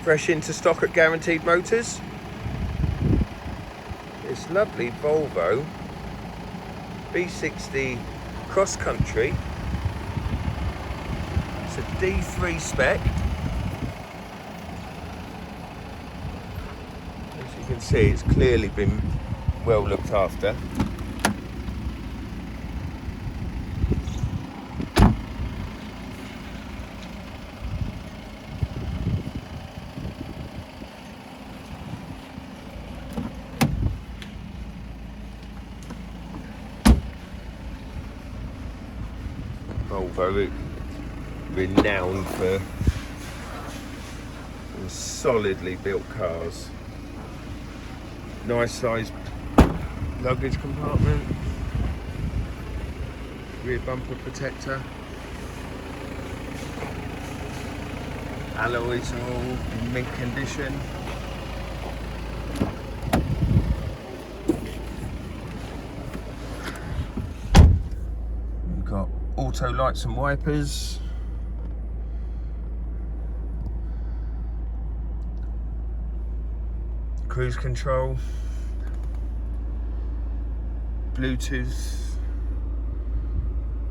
fresh into stock at Guaranteed Motors. This lovely Volvo V60 cross country. It's a D3 spec. As you can see, it's clearly been well looked after. Volvo, renowned for solidly built cars. Nice sized luggage compartment, rear bumper protector, alloys are all in mint condition. We've got auto lights and wipers, cruise control, Bluetooth,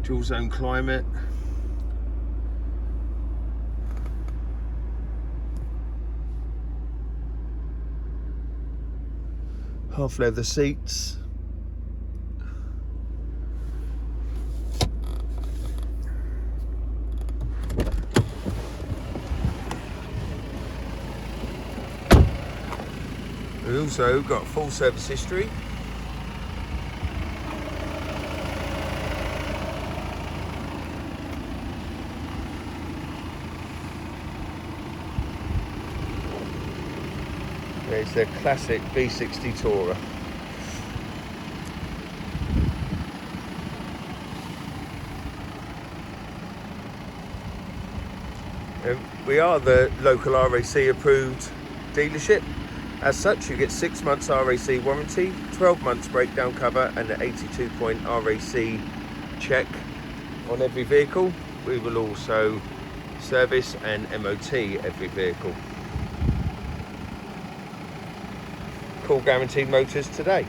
dual zone climate, half leather seats, we've also got full service history. There's the classic V60 Tourer. We are the local RAC approved dealership. As such, you get 6 months RAC warranty, 12 months breakdown cover and an 82-point RAC check on every vehicle. We will also service and MOT every vehicle. Call Guaranteed Motors today.